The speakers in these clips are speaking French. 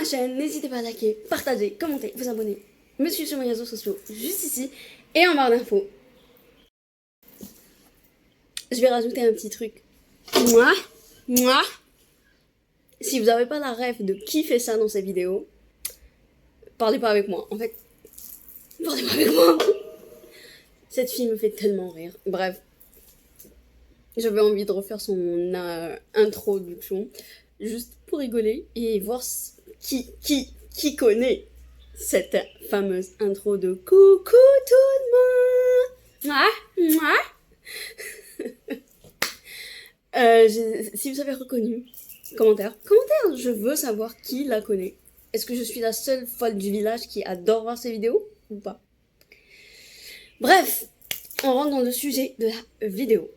chaîne, n'hésitez pas à liker, partager, commenter, vous abonner, me suivre sur mes réseaux sociaux juste ici et en barre d'infos. Je vais rajouter un petit truc. Moi. Si vous n'avez pas la rêve de qui fait ça dans ces vidéos, parlez pas avec moi. En fait, parlez pas avec moi. Cette fille me fait tellement rire. Bref, j'avais envie de refaire son introduction juste pour rigoler et voir qui connaît cette fameuse intro de coucou tout le monde. Si vous avez reconnu, commentaire, je veux savoir qui la connaît. Est-ce que je suis la seule folle du village qui adore voir ces vidéos ou pas? Bref, on rentre dans le sujet de la vidéo.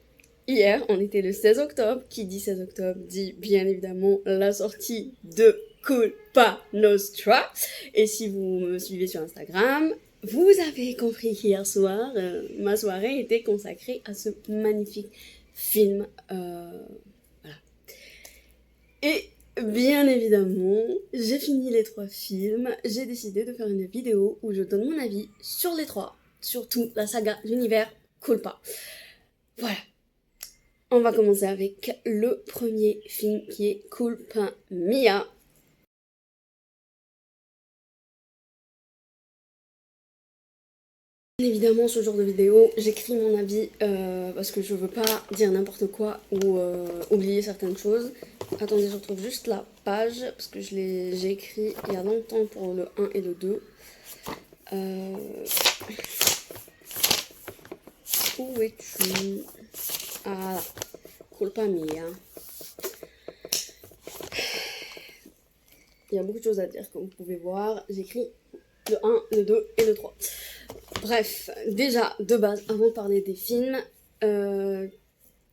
Hier, on était le 16 octobre. Qui dit 16 octobre dit bien évidemment la sortie de Culpa Nostra. Et si vous me suivez sur Instagram, vous avez compris qu'hier soir, ma soirée était consacrée à ce magnifique film. Voilà. Et bien évidemment, j'ai fini les 3 films. J'ai décidé de faire une vidéo où je donne mon avis sur les 3. Surtout la saga d'univers Culpa. Voilà. On va commencer avec le premier film qui est Culpa Mia. Bien évidemment, ce genre de vidéo, j'écris mon avis parce que je veux pas dire n'importe quoi ou oublier certaines choses. Attendez, je retrouve juste la page parce que j'ai écrit il y a longtemps pour le 1 et le 2. Où es-tu? Ah, Culpa Mia. Il y a beaucoup de choses à dire, comme vous pouvez voir. J'écris le 1, le 2 et le 3. Bref, déjà, de base, avant de parler des films,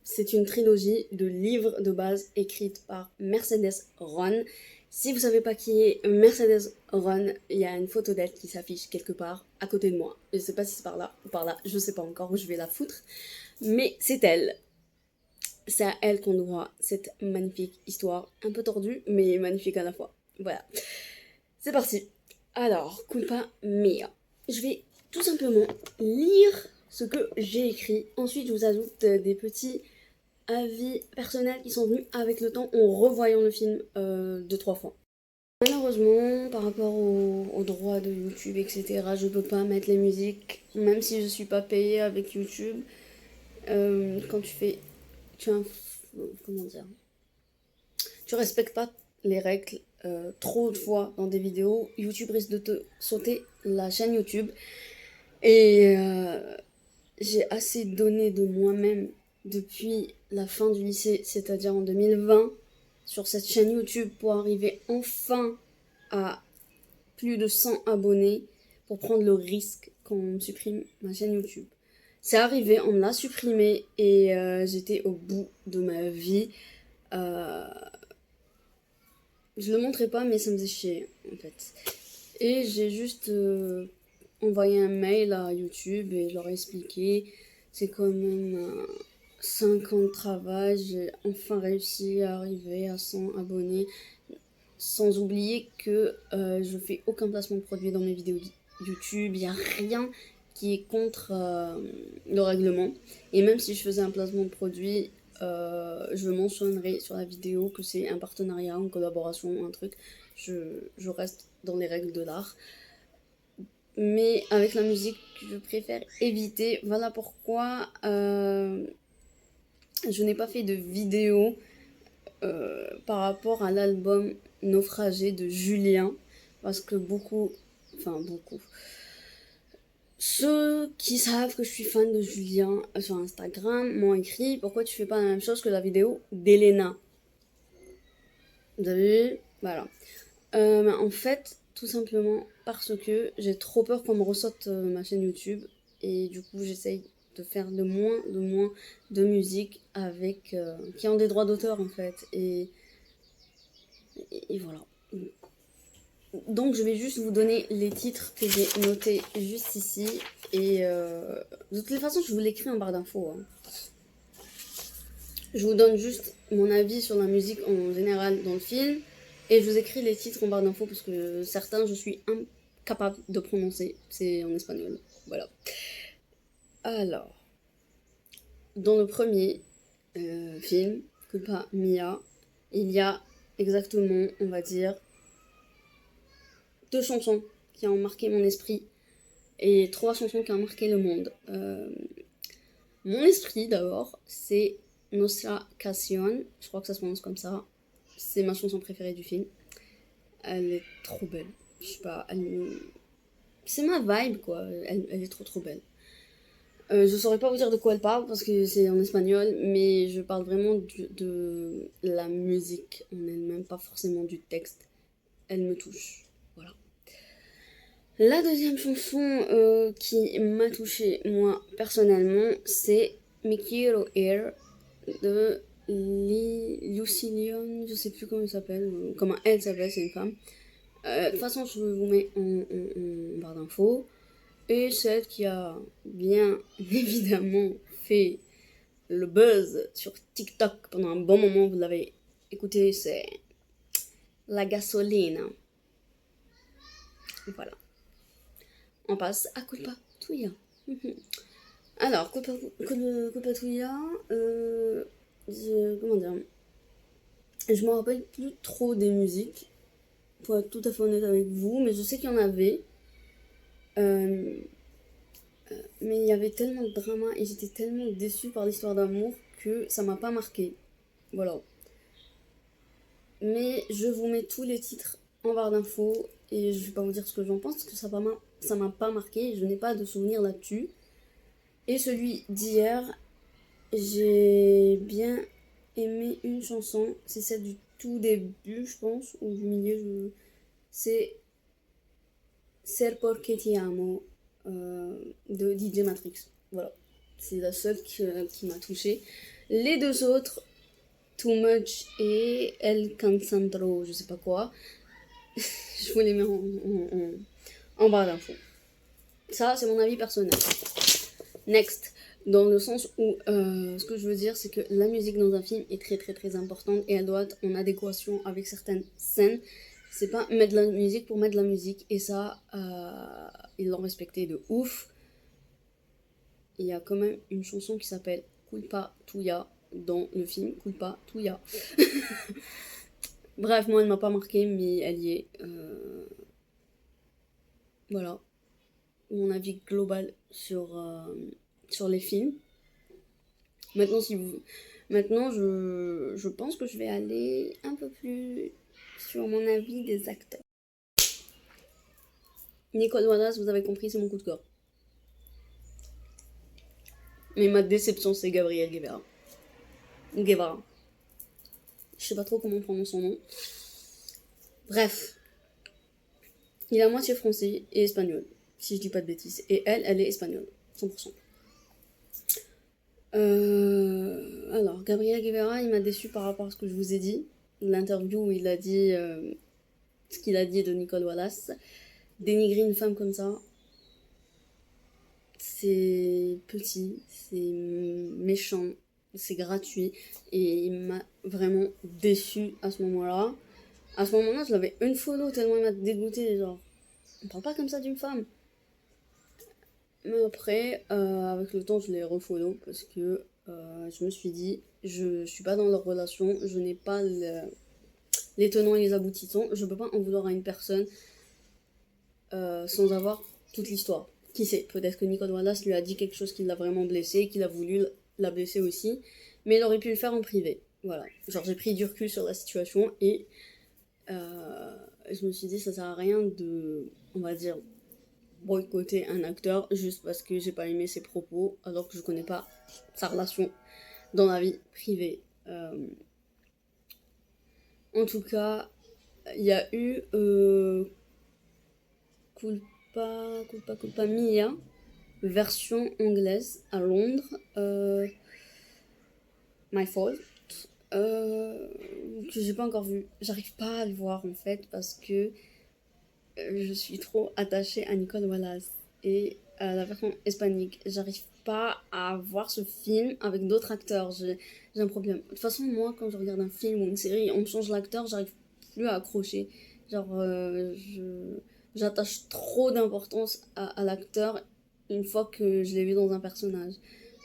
c'est une trilogie de livres de base écrite par Mercedes Ron. Si vous savez pas qui est Mercedes Ron, il y a une photo d'elle qui s'affiche quelque part à côté de moi. Je sais pas si c'est par là ou par là, je sais pas encore où je vais la foutre. Mais c'est elle. C'est à elle qu'on doit cette magnifique histoire, un peu tordue, mais magnifique à la fois. Voilà. C'est parti. Alors, Culpa Mia. Je vais tout simplement lire ce que j'ai écrit. Ensuite, je vous ajoute des petits avis personnels qui sont venus avec le temps en revoyant le film 2-3 fois. Malheureusement, par rapport aux droits de YouTube, etc., je peux pas mettre les musiques, même si je suis pas payée avec YouTube. Quand comment dire, tu respectes pas les règles trop de fois dans des vidéos, YouTube risque de te sauter la chaîne YouTube. Et j'ai assez donné de moi-même depuis la fin du lycée, c'est-à-dire en 2020, sur cette chaîne YouTube pour arriver enfin à plus de 100 abonnés pour prendre le risque qu'on supprime ma chaîne YouTube. C'est arrivé, on me l'a supprimé et j'étais au bout de ma vie. Je le montrais pas, mais ça me faisait chier en fait. Et j'ai juste envoyé un mail à YouTube et je leur ai expliqué. C'est quand même 5 ans de travail. J'ai enfin réussi à arriver à 100 abonnés. Sans oublier que je fais aucun placement de produit dans mes vidéos YouTube. Il n'y a rien qui est contre le règlement. Et même si je faisais un placement de produit, je mentionnerai sur la vidéo que c'est un partenariat, une collaboration, un truc. Je reste dans les règles de l'art. Mais avec la musique, je préfère éviter. Voilà pourquoi je n'ai pas fait de vidéo par rapport à l'album Naufragé de Julien. Parce que beaucoup, ceux qui savent que je suis fan de Julien sur Instagram m'ont écrit « Pourquoi tu fais pas la même chose que la vidéo d'Elena ?» Vous avez vu? Voilà. En fait, tout simplement parce que j'ai trop peur qu'on me ressorte ma chaîne YouTube. Et du coup, j'essaye de faire de moins de musique avec qui ont des droits d'auteur en fait. Et voilà. Donc je vais juste vous donner les titres que j'ai notés juste ici. Et de toutes les façons, je vous l'écris en barre d'infos. Hein. Je vous donne juste mon avis sur la musique en général dans le film. Et je vous écris les titres en barre d'infos parce que certains je suis incapable de prononcer. C'est en espagnol. Voilà. Alors, dans le premier film, Culpa Mia, il y a exactement, on va dire, 2 chansons qui ont marqué mon esprit et 3 chansons qui ont marqué le monde. Mon esprit d'abord, c'est Nostra Canción, je crois que ça se prononce comme ça. C'est ma chanson préférée du film. Elle est trop belle. Je sais pas, c'est ma vibe quoi. Elle est trop belle. Je saurais pas vous dire de quoi elle parle parce que c'est en espagnol, mais je parle vraiment de la musique en elle-même, pas forcément du texte. Elle me touche. Voilà. La deuxième chanson qui m'a touchée, moi, personnellement, c'est Me Quiero Ir de Lucilion, je sais plus comment elle s'appelle, comment elle s'appelle, c'est une femme. De toute façon, je vous mets en barre d'infos. Et celle qui a bien évidemment fait le buzz sur TikTok pendant un bon moment, vous l'avez écouté, c'est La Gasolina. Voilà. On passe à Culpa Tuya. Alors, Culpa Tuya, comment dire, je me rappelle plus trop des musiques, pour être tout à fait honnête avec vous, mais je sais qu'il y en avait. Mais il y avait tellement de drama et j'étais tellement déçue par l'histoire d'amour que ça m'a pas marqué. Voilà. Mais je vous mets tous les titres en barre d'infos et je vais pas vous dire ce que j'en pense parce que ça m'a pas marqué. Je n'ai pas de souvenir là-dessus. Et celui d'hier, j'ai bien aimé une chanson. C'est celle du tout début, je pense, ou du milieu. C'est Ser Porque Te Amo de DJ Matrix. Voilà. C'est la seule qui m'a touchée. Les deux autres, Too Much et El Cansandro, je sais pas quoi, je vous les mets en barre d'infos. Ça, c'est mon avis personnel. Next. Dans le sens où, ce que je veux dire, c'est que la musique dans un film est très importante et elle doit être en adéquation avec certaines scènes. C'est pas mettre de la musique pour mettre de la musique. Et ça, ils l'ont respecté de ouf. Il y a quand même une chanson qui s'appelle Culpa Tuya dans le film Culpa Tuya. Bref, moi elle m'a pas marqué, mais elle y est. Voilà. Mon avis global sur les films. Maintenant, Maintenant je pense que je vais aller un peu plus sur mon avis des acteurs. Nicole Wallace, vous avez compris, c'est mon coup de cœur. Mais ma déception, c'est Gabriel Guevara. Guevara. Je sais pas trop comment prendre son nom. Bref. Il est à moitié français et espagnol, si je dis pas de bêtises. Et elle est espagnole, 100%. Alors, Gabriel Guevara, il m'a déçu par rapport à ce que je vous ai dit. L'interview où il a dit ce qu'il a dit de Nicole Wallace. Dénigrer une femme comme ça, c'est petit, c'est méchant, c'est gratuit. Et il m'a vraiment déçu à ce moment-là. À ce moment-là, je l'avais unfollow tellement il m'a dégoûté, genre. On parle pas comme ça d'une femme. Mais après, avec le temps, je l'ai refollow parce que je me suis dit, je suis pas dans leur relation, je n'ai pas les tenants et les aboutissants, je peux pas en vouloir à une personne sans avoir toute l'histoire. Qui sait, peut-être que Nicole Wallace lui a dit quelque chose qui l'a vraiment blessé, qu'il a voulu la blesser aussi, mais il aurait pu le faire en privé. Voilà, genre j'ai pris du recul sur la situation et je me suis dit ça sert à rien de, on va dire, boycotter un acteur juste parce que j'ai pas aimé ses propos alors que je connais pas sa relation dans la vie privée. En tout cas, il y a eu Culpa Mia, version anglaise à Londres. My Fault. Que j'ai pas encore vu. J'arrive pas à le voir en fait parce que je suis trop attachée à Nicole Wallace et à la version hispanique. J'arrive pas à voir ce film avec d'autres acteurs. J'ai un problème. De toute façon, moi, quand je regarde un film ou une série, on me change l'acteur, j'arrive plus accroché. Genre, j'attache trop d'importance à l'acteur une fois que je l'ai vu dans un personnage.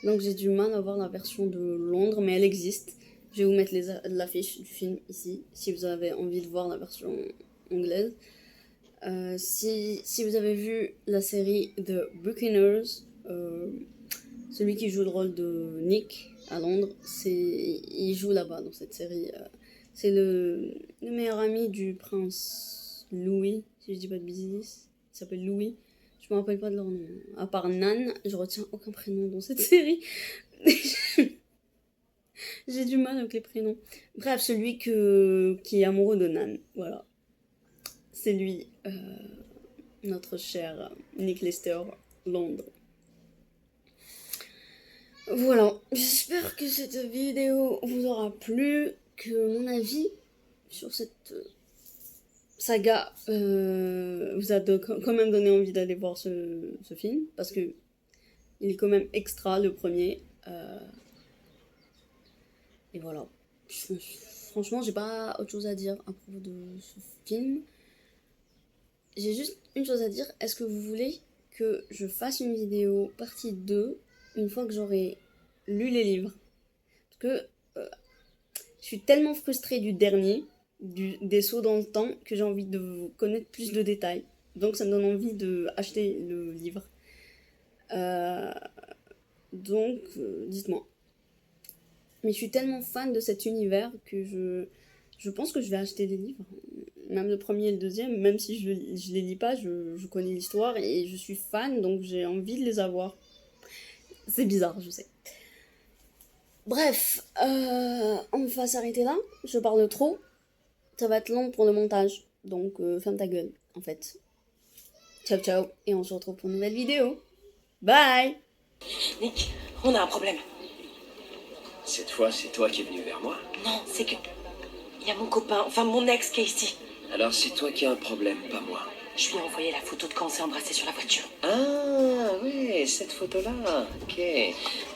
Donc j'ai du mal à voir la version de Londres, mais elle existe. Je vais vous mettre l'affiche du film ici, si vous avez envie de voir la version anglaise. Si vous avez vu la série The Buccaneers, celui qui joue le rôle de Nick à Londres, il joue là-bas dans cette série. C'est le meilleur ami du prince Louis, si je dis pas de bêtises. Il s'appelle Louis. Je me rappelle pas de leur nom. À part Nan, je retiens aucun prénom dans cette série. J'ai du mal avec les prénoms. Bref, celui qui est amoureux de Nan. Voilà. C'est lui, notre cher Nick Lester, Londres. Voilà. J'espère que cette vidéo vous aura plu, que mon avis sur cette saga vous a quand même donné envie d'aller voir ce film, parce que il est quand même extra, le premier. Et voilà. Franchement, j'ai pas autre chose à dire à propos de ce film. J'ai juste une chose à dire. Est-ce que vous voulez que je fasse une vidéo partie 2 une fois que j'aurai lu les livres? Parce que je suis tellement frustrée du dernier, des sauts dans le temps, que j'ai envie de connaître plus de détails. Donc ça me donne envie d'acheter le livre. Donc, dites-moi. Mais je suis tellement fan de cet univers que je pense que je vais acheter des livres. Même le premier et le deuxième, même si je les lis pas, je connais l'histoire et je suis fan, donc j'ai envie de les avoir. C'est bizarre, je sais. Bref, on va s'arrêter là. Je parle trop. Ça va être long pour le montage. Donc, ferme ta gueule, en fait. Ciao, ciao. Et on se retrouve pour une nouvelle vidéo. Bye! Nick, on a un problème. Cette fois, c'est toi qui es venu vers moi. Non, c'est que... Il y a mon copain, enfin mon ex qui est ici. Alors c'est toi qui as un problème, pas moi. Je lui ai envoyé la photo de quand on s'est embrassé sur la voiture. Ah, ouais, cette photo-là. Ok. Et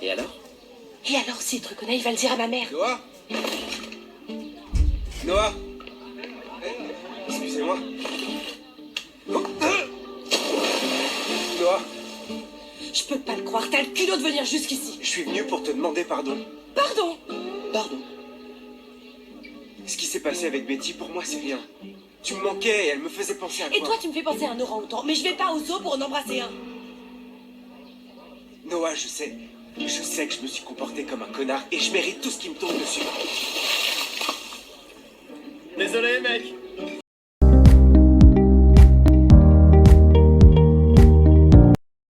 alors? Et alors, s'il te reconnaît, il va le dire à ma mère. Noah Noah Excusez-moi. Noah, Je peux pas le croire, t'as le culot de venir jusqu'ici. je suis venu pour te demander pardon. Pardon. Pardon. Ce qui s'est passé avec Betty, pour moi, c'est rien. Tu me manquais et elle me faisait penser à Et toi. toi, tu me fais penser à un orang-outan. Mais je vais pas au zoo pour en embrasser un. Noah, je sais. Je sais que je me suis comporté comme un connard et je mérite tout ce qui me tombe dessus. Désolé mec,